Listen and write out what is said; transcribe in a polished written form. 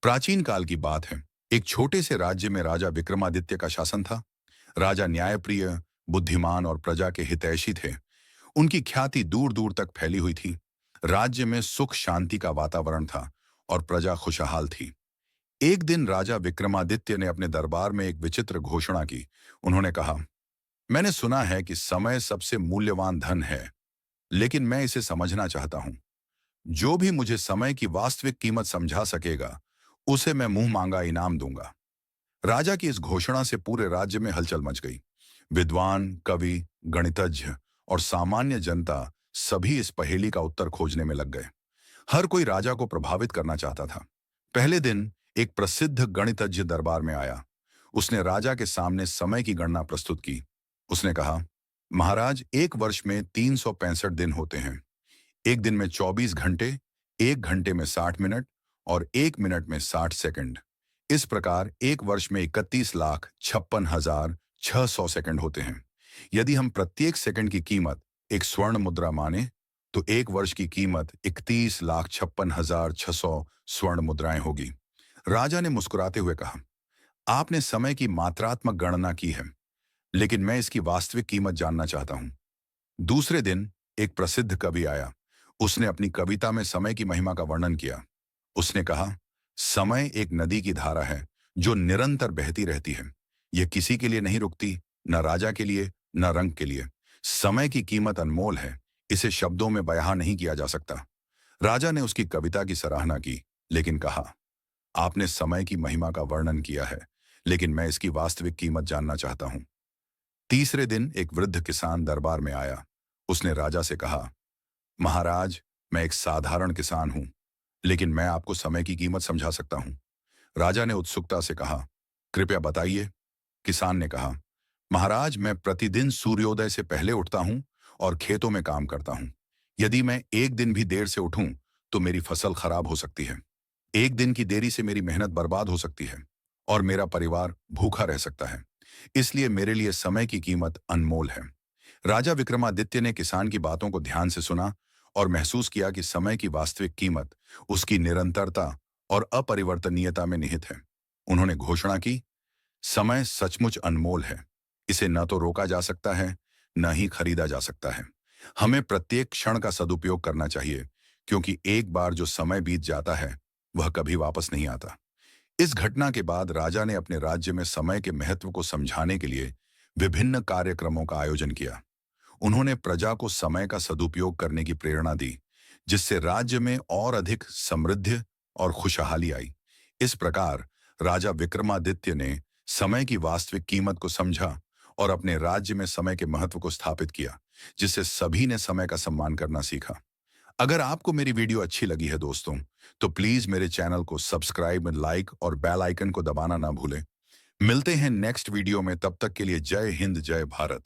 प्राचीन काल की बात है। एक छोटे से राज्य में राजा विक्रमादित्य का शासन था। राजा न्यायप्रिय, बुद्धिमान और प्रजा के हितैषी थे। उनकी ख्याति दूर दूर तक फैली हुई थी। राज्य में सुख शांति का वातावरण था और प्रजा खुशहाल थी। एक दिन राजा विक्रमादित्य ने अपने दरबार में एक विचित्र घोषणा की। उन्होंने कहा, मैंने सुना है कि समय सबसे मूल्यवान धन है, लेकिन मैं इसे समझना चाहता हूं। जो भी मुझे समय की वास्तविक कीमत समझा सकेगा, उसे मैं मुंह मांगा इनाम दूंगा। राजा की इस घोषणा से पूरे राज्य में हलचल मच गई। विद्वान, कवि, गणितज्ञ और सामान्य जनता सभी इस पहेली का उत्तर खोजने में लग गए। हर कोई राजा को प्रभावित करना चाहता था। पहले दिन एक प्रसिद्ध गणितज्ञ दरबार में आया। उसने राजा के सामने समय की गणना प्रस्तुत की। उसने कहा, महाराज, एक वर्ष में 365 दिन होते हैं। एक दिन में 24 घंटे, एक घंटे में 60 मिनट और एक मिनट में 60 सेकंड। इस प्रकार एक वर्ष में 31,56,600 सेकंड होते हैं। यदि हम प्रत्येक सेकंड की कीमत एक स्वर्ण मुद्रा माने, तो एक वर्ष की कीमत 31,56,600 स्वर्ण मुद्राएं होगी। राजा ने मुस्कुराते हुए कहा, आपने समय की मात्रात्मक गणना की है, लेकिन मैं इसकी वास्तविक कीमत जानना चाहता हूं। दूसरे दिन एक प्रसिद्ध कवि आया। उसने अपनी कविता में समय की महिमा का वर्णन किया। उसने कहा, समय एक नदी की धारा है जो निरंतर बहती रहती है। यह किसी के लिए नहीं रुकती, न राजा के लिए, न रंग के लिए। समय की कीमत अनमोल है, इसे शब्दों में बयां नहीं किया जा सकता। राजा ने उसकी कविता की सराहना की, लेकिन कहा, आपने समय की महिमा का वर्णन किया है, लेकिन मैं इसकी वास्तविक कीमत जानना चाहता हूं। तीसरे दिन एक वृद्ध किसान दरबार में आया। उसने राजा से कहा, महाराज, मैं एक साधारण किसान हूं, लेकिन मैं आपको समय की कीमत समझा सकता हूं। राजा ने उत्सुकता से कहा, कृपया बताइए। किसान ने कहा, महाराज, मैं प्रतिदिन सूर्योदय से पहले उठता हूं और खेतों में काम करता हूं। यदि मैं एक दिन भी देर से उठूं, तो मेरी फसल खराब हो सकती है। एक दिन की देरी से मेरी मेहनत बर्बाद हो सकती है और मेरा परिवार भूखा रह सकता है। इसलिए मेरे लिए समय की कीमत अनमोल है। राजा विक्रमादित्य ने किसान की बातों को ध्यान से सुना और महसूस किया कि समय की वास्तविक कीमत उसकी निरंतरता और अपरिवर्तनीयता में निहित है। उन्होंने घोषणा की, समय सचमुच अनमोल है। इसे न तो रोका जा सकता है, न ही खरीदा जा सकता है। हमें प्रत्येक क्षण का सदुपयोग करना चाहिए, क्योंकि एक बार जो समय बीत जाता है, वह कभी वापस नहीं आता। इस घटना के बाद राजा ने अपने राज्य में समय के महत्व को समझाने के लिए विभिन्न कार्यक्रमों का आयोजन किया। उन्होंने प्रजा को समय का सदुपयोग करने की प्रेरणा दी, जिससे राज्य में और अधिक समृद्धि और खुशहाली आई। इस प्रकार राजा विक्रमादित्य ने समय की वास्तविक कीमत को समझा और अपने राज्य में समय के महत्व को स्थापित किया, जिससे सभी ने समय का सम्मान करना सीखा। अगर आपको मेरी वीडियो अच्छी लगी है दोस्तों, तो प्लीज मेरे चैनल को सब्सक्राइब, लाइक और बेल आइकन को दबाना ना भूलें। मिलते हैं नेक्स्ट वीडियो में, तब तक के लिए जय हिंद, जय भारत।